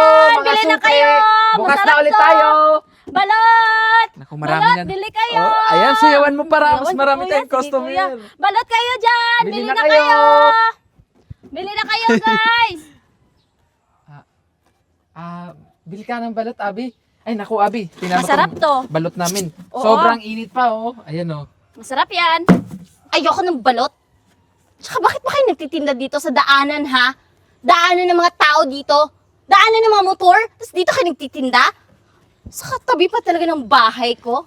dyan! mga Bili na suki. kayo! Bukas na Masarap ulit to! tayo. Balot! Naku, marami Balot, na. bili kayo! Oh, ayan, sayawan mo para mas Sayawan, marami kuya. tayong Sige, customer. kuya. Balot kayo dyan! Bili Bili na na kayo. kayo! Bili na kayo, guys! Bili ka ng balot, Abi. Ay, naku, Abi. Tingnan mo Masarap tong to. balot namin. Oo. Sobrang init pa, oh. Ayan, oh. Masarap yan. Ayoko ng balot. Tsaka bakit ba kayo nagtitinda dito sa daanan, ha? Daanan ng mga tao dito. Daanan ng mga motor. Tapos dito kayo nagtitinda. Sa katabi pa talaga ng bahay ko.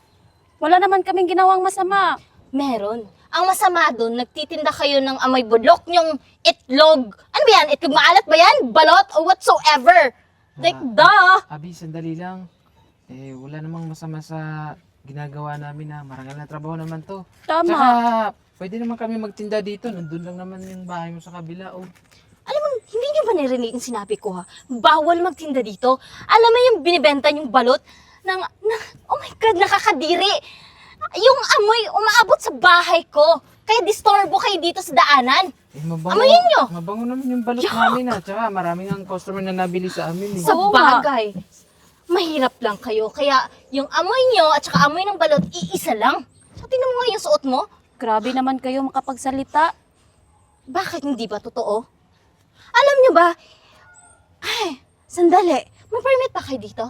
Wala naman kaming ginawang masama. Meron. Ang masama doon, nagtitinda kayo ng amoy bulok nyong itlog. Ano ba yan? Itlog maalat ba yan? Balot or whatsoever? Like, duh! Abi, sandali lang. Wala namang masama sa ginagawa namin na marangal na trabaho naman to. Tama. Tsaka, pwede naman kami magtinda dito. Nandun lang naman yung bahay mo sa kabila, oh. Alam mo, hindi niyo ba narinig yung sinabi ko, ha? Bawal magtinda dito. Alam mo yung binibenta yung balot oh my God, nakakadiri. Yung amoy umaabot sa bahay ko. Kaya disturbo kayo dito sa daanan. Mabango, Amoyin nyo! mabango naman yung balot namin, ah. Tsaka, maraming ang customer na nabili sa amin, eh. Sa Oo nga. bagay, mahirap lang kayo. Kaya yung amoy nyo at saka amoy ng balot, iisa lang. So, tingnan mo nga yung suot mo. Grabe naman kayo makapagsalita. Bakit hindi ba totoo? Alam nyo ba? Ay, sandali. May permit pa kayo dito?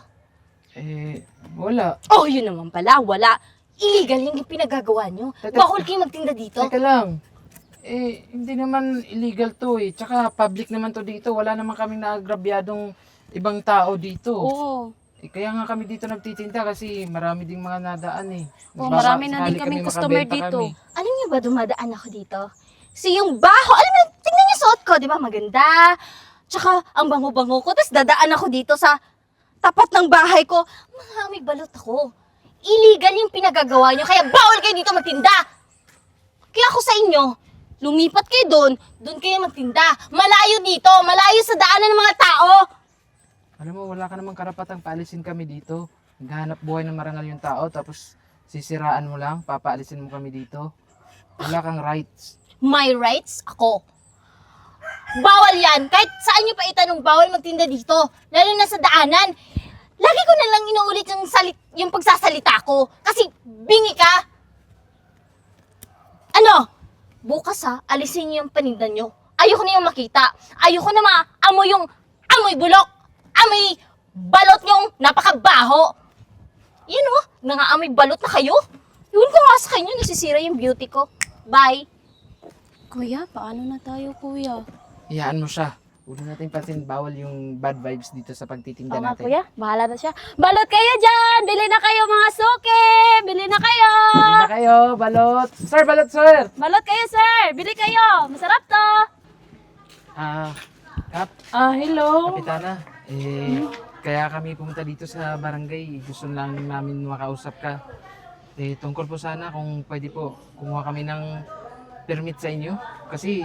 Wala. Oh, yun naman pala. Wala. Illegal yung pinagagawa nyo. Bawal kayo magtinda dito. Teka lang. Hindi naman illegal to, eh. Tsaka, public naman to dito. Wala naman kaming naagrabyadong ibang tao dito. Oo. Kaya nga kami dito nagtitinda kasi marami ding mga nadaan, eh. Oo, Baka marami na sakali din kaming kami customer makabenta dito. kami. Alam niyo ba, dumadaan ako dito? Kasi yung baho, alam mo, tingnan niyo suot ko, di ba? Maganda. Tsaka, ang bango-bango ko. Tapos dadaan ako dito sa tapat ng bahay ko. Mga may balot ako. Illegal yung pinagagawa niyo, kaya bawal kayo dito magtinda. Kaya ako sa inyo, lumipat kayo doon kayo magtinda. Malayo dito, malayo sa daanan ng mga tao. Alam mo, wala ka namang karapatang paalisin kami dito. Naghahanap buhay ng marangal yung tao, tapos sisiraan mo lang, papaalisin mo kami dito. Wala kang rights. My rights, ako. Bawal yan. Kahit saan nyo pa itanong, bawal magtinda dito. Lalo na sa daanan. Lagi ko na lang inuulit yung pagsasalita ko. Kasi bingi ka. Ano? Bukas ha, alisin niyo yung paninda nyo. Ayoko na yung makita. Ayoko na maamoy yung amoy bulok. Amoy balot yung napakabaho. Yun oh, nangaamoy balot na kayo. Yun ko nga sa kanyo, nasisira yung beauty ko. Bye. Kuya, paano na tayo, kuya? Iyaan mo siya. Huwag natin pansin, bawal yung bad vibes dito sa pagtitinda Oo nga, natin. kuya. Bahala na siya. Balot kayo dyan! Bili na kayo, mga suki! Bili na kayo! Bili na kayo, balot. Sir, balot, sir! Balot kayo, sir! Bili kayo! Masarap to! Kap, Hello? Kapitana, kaya kami pumunta dito sa barangay. Gusto lang namin makausap ka. Tungkol po sana kung pwede po kumuha kami ng permit sa inyo. Kasi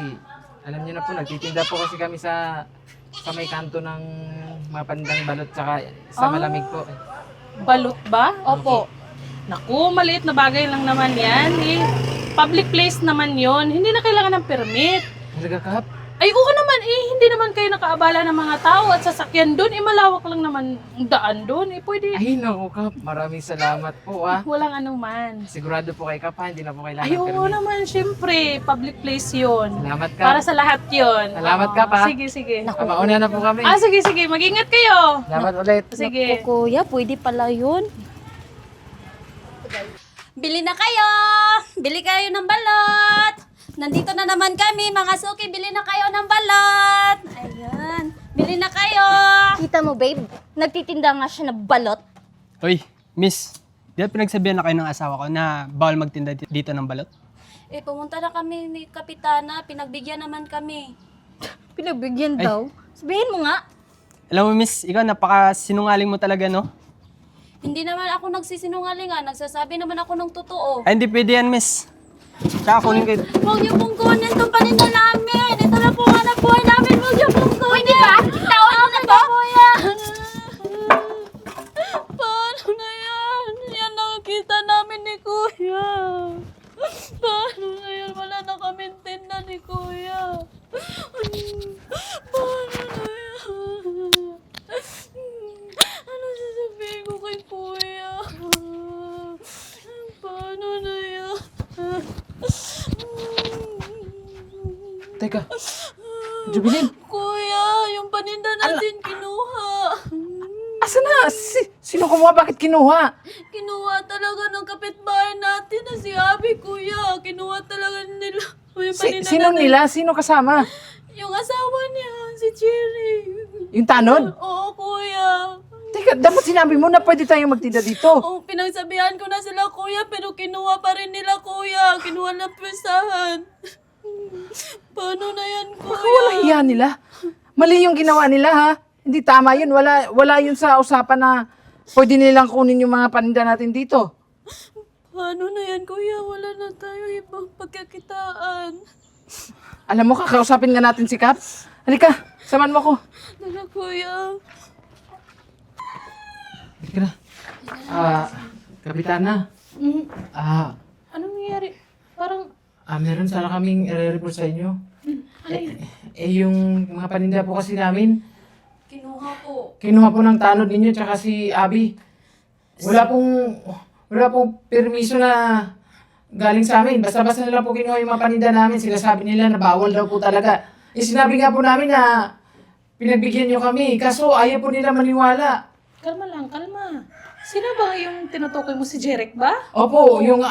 alam niyo na po, nagtitinda po kasi kami sa may kanto ng mga pandang balot tsaka sa malamig po. Balot ba? Opo. Naku, maliit na bagay lang naman yan. Public place naman yon. Hindi na kailangan ng permit. Talaga, Kap? Ay, oo naman hindi naman kayo nakaabala ng mga tao at sasakyan doon. Malawak lang naman ang daan doon. Pwede. Ay, naku, Kap. Maraming salamat po, ah. Walang anuman. Sigurado po kay Kap, ha? Hindi na po kailangan Ay, ng oo permit. naman, syempre. Public place yon. Salamat, Kap. Para sa lahat yon. Salamat, Kap, ha? Sige, sige. Mauna na po kami. Sige, sige. Mag-ingat kayo. Salamat ulit. Sige. Kuya, pwede pala yun. Bili na kayo! Bili kayo ng balot! Nandito na naman kami, mga suki. Bili na kayo ng balot! Ayan. Bili na kayo! Kita mo, babe? Nagtitinda nga siya ng balot. Hoy, miss, di ba pinagsabihan na kayo ng asawa ko na bawal magtinda dito ng balot? Pumunta na kami ni Kapitana. Pinagbigyan naman kami. Pinagbigyan Ay. daw. Sabihin mo nga. Alam mo, miss, ikaw napaka-sinungaling mo talaga, no? Hindi naman ako nagsisinungaling. Nagsasabi naman ako ng totoo. Ay, hindi pwede yan, miss. Tsaka kunin kayo. Huwag niyo pong kunin itong paninda namin. Ito na po hanap buhay namin. Huwag niyo pong kunin. Pwede ba? Tawag mo na to? Paano na yan? Yan nakikita namin ni Kuya. Paano na yan? Wala na kaming tinda ni Kuya. Paano na yan? Teka. Jubilin, Kuya, yung paninda natin kinuha. asa na? Sino kumuha? Bakit kinuha? Kinuha talaga ng kapitbahay natin na si Abby, kuya. Kinuha talaga nila. Yung paninda Sino natin. nila? Sino kasama? Yung asawa niya, si Cherry. Yung tanod? Oo, kuya. Teka, dapat sinabi mo na pwede tayong magtinda dito. Oh, pinagsabihan ko na sila, kuya, pero kinuha pa rin nila, kuya. Kinuha ng pwesahan. Paano na yan, kuya? Baka wala hiya nila. Mali yung ginawa nila, ha? Hindi tama yun. Wala yun sa usapan na pwede nilang kunin yung mga paninda natin dito. Paano na yan, kuya? Wala na tayo ibang pagkakitaan. Alam mo, kakausapin nga natin si Kap. Halika, saman mo ko. Tara, kuya. Halika na. Kapitana. Anong nangyari? Parang, Meron sana kaming i-report sa inyo. Yung mga paninda po kasi namin, kinuha po ng tanod ninyo tsaka si Abby. Wala pong permiso na galing sa amin. Basta-basta na lang po kinuha yung mga paninda namin. Sinasabi nila na bawal daw po talaga. Sinabi nga po namin na pinagbigyan nyo kami. Kaso ayaw po nila maniwala. kalma lang, kalma. Sino ba yung tinutukoy mo, si Jeric ba? Opo, yung,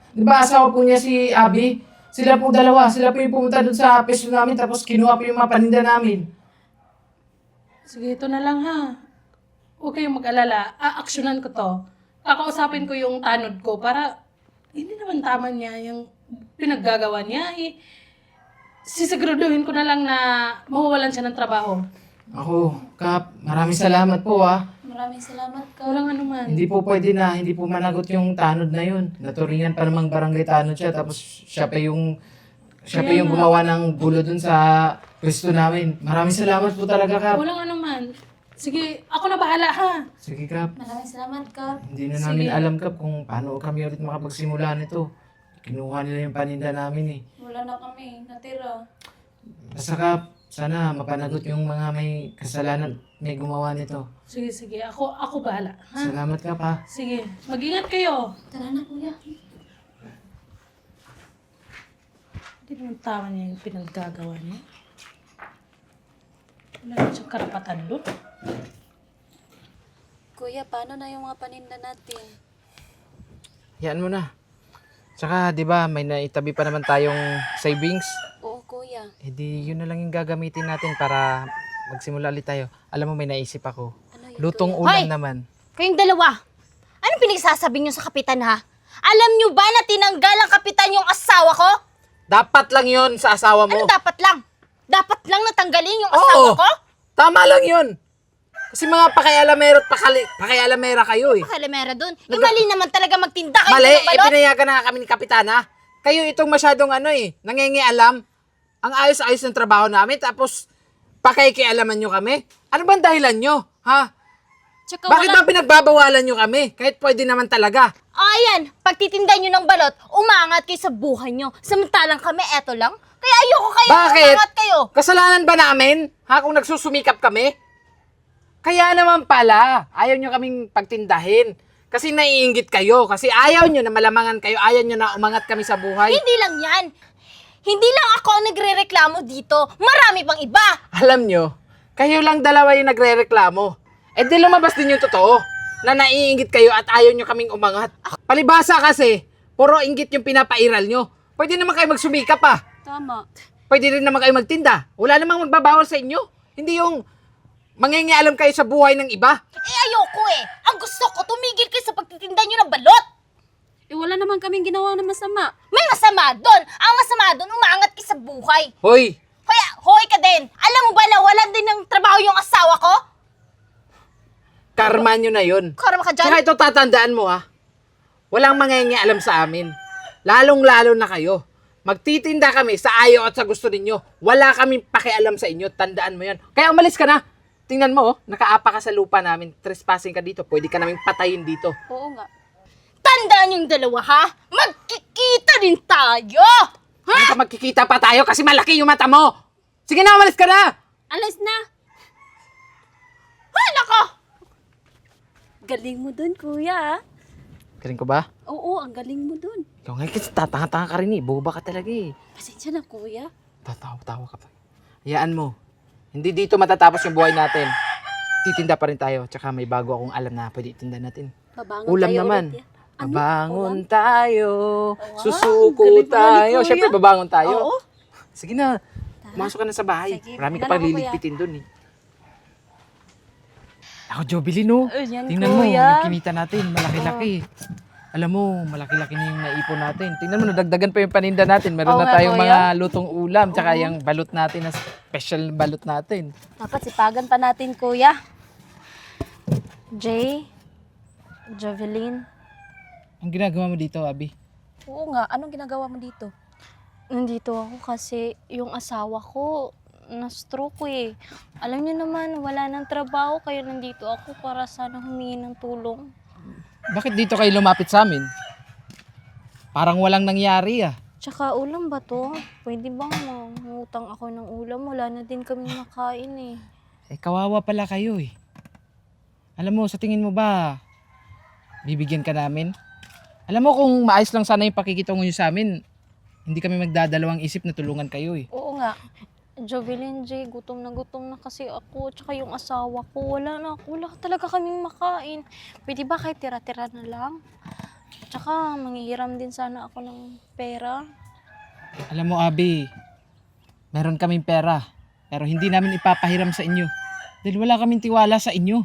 di ba asawa po niya si Abby? Sila po dalawa. Sila po yung pumunta doon sa peso namin tapos kinuha po yung mga paninda namin. Sige, ito na lang ha. Huwag kayong mag-alala. Aaksyonan ko to. Kakausapin ko yung tanod ko para hindi naman tama niya yung pinaggagawa niya. Sisiguraduhin ko na lang na mawawalan siya ng trabaho. Ako, Kap, maraming salamat po Maraming salamat, ka. Walang anuman. Hindi po pwede na, hindi po managot yung tanod na yun. Naturingan pa namang barangay tanod siya, tapos siya pa yung gumawa ng gulo dun sa pwesto namin. Maraming salamat po talaga, Kap. Walang anuman. Sige, ako na bahala ha. Sige, Kap. Maraming salamat, ka. Hindi na namin alam, Kap, kung paano kami ulit makapagsimula nito. Kinuha nila yung paninda namin eh. Wala na kami. Natira. Basta, Kap, sana mapanagot yung mga may kasalanan may gumawa nito. Sige, sige. Ako bahala. Ha? Salamat, Kap, ha. Sige. Mag-ingat kayo. Tara na, kuya. Hindi naman tama niya yung pinaggagawa niya. Wala naman siyang karapatan doon. Kuya, paano na yung mga paninda natin? Yan mo na. Tsaka, di ba, may naitabi pa naman tayong savings. Oo, kuya. Eh di, yun na lang yung gagamitin natin para magsimula ulit tayo. Alam mo, may naisip ako. Ano yun, Lutong kuya? ulam Hoy! naman. Kayong dalawa, anong pinagsasabi niyo sa kapitan ha? Alam niyo ba na tinanggal ang kapitan yung asawa ko? Dapat lang yun sa asawa mo. Ano dapat lang? Dapat lang natanggalin yung asawa Oo! ko? Tama lang yun. Kasi mga pakialamero at pakialamera kayo eh. Kalamera dun. Yung mali naman talaga magtinda kayo Mali, ng balot. pinayagan na kami ni Kapitana. Kayo itong masyadong nangingialam. Ang ayos-ayos ng trabaho namin, tapos pakikialaman nyo kami. Ano bang dahilan nyo? Ha? Tsaka Bakit ba pinagbabawalan nyo kami? Kahit pwede naman talaga. Ayan, pagtitinda nyo ng balot, umangat kayo sa buhay nyo. Samantalang kami, eto lang. Kaya ayoko kayo Bakit? umangat kayo. Kasalanan ba namin? Ha? Kung nagsusumikap kami? Kaya naman pala, ayaw nyo kaming pagtindahin. Kasi naiinggit kayo. Kasi ayaw nyo na malamangan kayo. Ayaw nyo na umangat kami sa buhay. Hindi lang yan. Hindi lang ako ang nagre-reklamo dito. Marami pang iba. Alam nyo, kayo lang dalawa yung nagre-reklamo. Eh di lumabas din yung totoo. Na naiinggit kayo at ayaw nyo kaming umangat. Palibasa kasi, puro inggit yung pinapairal nyo. Pwede naman kayo magsumikap pa. Tama. Pwede rin naman kayo magtinda. Wala namang magbabawal sa inyo. Hindi yung mangingialam kayo sa buhay ng iba. Eh ayoko eh. Ang gusto ko, tumigil kayo sa pagtitinda nyo ng balot. Eh, wala naman kaming ginawa na masama. May masama doon. Ang masama doon, umaangat kayo sa buhay. Hoy, Hoy ka din. Alam mo ba na wala din ng trabaho yung asawa ko? karma nyo na yun. Karama ka dyan. Tsaka ito tatandaan mo ha. Walang mangingialam sa amin. Lalong-lalo na kayo. Magtitinda kami sa ayaw at sa gusto ninyo. Wala kaming pakialam sa inyo. Tandaan mo yan. Kaya umalis ka na. Tingnan mo, nakaapa ka sa lupa namin. Trespassing ka dito. Pwede ka naming patayin dito. Oo nga. Tandaan yung dalawa ha. Magkikita din tayo. Ha? Hindi ka magkikita pa tayo kasi malaki yung mata mo. Sige na, umalis ka na. Alas na. Hala ka. Galing mo dun, kuya. Galing ko ba? Oo, ang galing mo dun. Ikaw nga kasi tatanga-tanga ka rin eh. Boba ka talaga eh. Pasensya na, kuya. Tatawa ka pa. Hayaan mo. Hindi dito matatapos yung buhay natin. Titinda pa rin tayo. Tsaka may bago akong alam na pwede itinda natin. Babangon Ulam tayo naman. ulit yan. Babangon tayo. Susuko galing pala ni tayo. Kuya. Siyempre, babangon tayo. Oo. Sige na. Pumasok ka na sa bahay. Sige, Marami ka punta na pang ako, Kuya. liligpitin dun eh. Ako, Jovelyn, no? Ayan, Tingnan mo, Kuya. yung kinita natin, malaki-laki. Alam mo, malaki-laki na yung naipon natin. Tingnan mo, nadagdagan pa yung paninda natin. Meron Oo na nga, tayong Kuya. mga lutong ulam, tsaka yung balot natin na special balot natin. Dapat sipagan pa natin, Kuya. Jay, Jovelyn. Ang ginagawa mo dito, Abi? Oo nga, anong ginagawa mo dito? Nandito ako kasi yung asawa ko na-stroke eh. Alam niyo naman, wala nang trabaho kaya nandito ako para sana humingi ng tulong. Bakit dito kayo lumapit sa amin? Parang walang nangyari ah. Tsaka ulam ba to? Pwede bang mangutang ako ng ulam? Wala na din kami makain eh. Eh, kawawa pala kayo eh. Alam mo, sa tingin mo ba, bibigyan ka namin? Alam mo, kung maayos lang sana yung pakikitungo nyo sa amin, hindi kami magdadalawang isip na tulungan kayo eh. Oo nga. Jovelyn, Jay, gutom na kasi ako. Tsaka yung asawa ko, wala talaga kaming makain. Pwede ba kahit tira-tira na lang? Tsaka manghihiram din sana ako ng pera. Alam mo, Abi, meron kaming pera, pero hindi namin ipapahiram sa inyo. Dahil wala kaming tiwala sa inyo.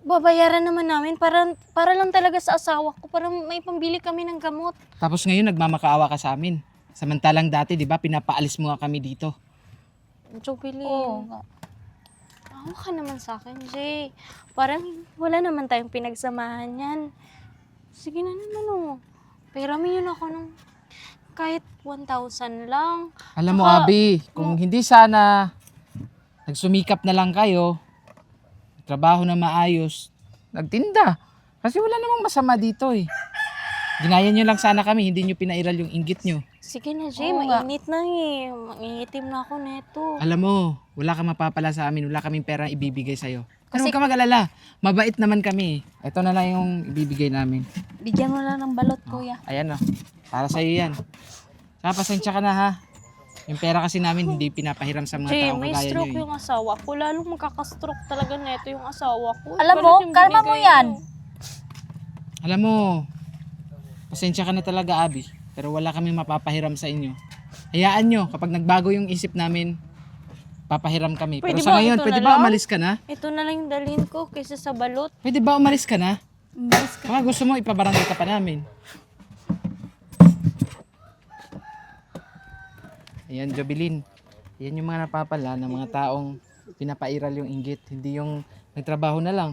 Babayaran naman namin para lang talaga sa asawa ko. Para may pambili kami ng gamot. Tapos ngayon, nagmamakaawa ka sa amin. Samantalang dati, di ba, pinapaalis mo nga kami dito. Jovelyn. Oo nga. Awa ka naman sa akin, Jay. Parang wala naman tayong pinagsamahan yan. Sige na naman oh. Pahiramin yun ako ng kahit 1,000 lang. Alam mo, Saka, Abi, kung hindi sana nagsumikap na lang kayo, trabaho na maayos, nagtinda. Kasi wala namang masama dito eh. Ginaya nyo lang sana kami, hindi nyo pinairal yung inggit nyo. Sige na, Jay. Oo nga. Mainit na eh. Mangingitim na ako neto. Alam mo, wala kang mapapala sa amin, wala kaming pera ibibigay sa'yo. Pero Kasi- huwag ka mag-alala, mabait naman kami. Ito na lang yung ibibigay namin. Bigyan mo lang ng balot, kuya. Ayan o, para sa'yo yan. Saka pasensya ka na ha. Yung pera kasi namin hindi pinapahiram sa mga Jay, taong may kagaya nyo stroke eh. yung asawa ko. Lalong magkakastroke talaga neto yung asawa ko. Alam mo, Ganun yung kalma mo binigay yan. niyo. Alam mo, pasensya ka na talaga, Abi. Pero wala kaming mapapahiram sa inyo. Hayaan nyo, kapag nagbago yung isip namin, papahiram kami. Pwede Pero sa ba ngayon, ito pwede na ba lang? umalis ka na? Ito na lang yung dalhin ko kaysa sa balot. Pwede ba umalis ka na? Baka gusto mo, ipabarangay ka pa namin. Ayan, Jovelyn. Yan yung mga napapala ng mga taong pinapairal yung inggit. Hindi yung nagtrabaho na lang.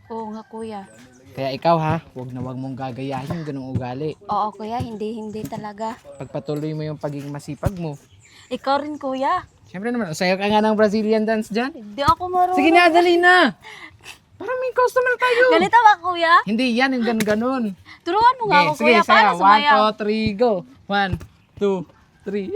Oo nga, kuya. Kaya ikaw ha, wag na wag mong gagayahin yung ganung ugali. Oo, kuya. Hindi talaga. Pagpatuloy mo yung pagiging masipag mo. Ikaw rin, kuya. Siyempre naman, sayo ka nga ng Brazilian dance dyan. Hindi ako marunong. Sige na, dali na. Parang may customer tayo. Ganito ba, kuya? Hindi, yan yung ganun-ganun. Turuan mo nga ako, sige, kuya. Paano sayo. 1, sumayaw? 2, 3, go. 1, 2, 3.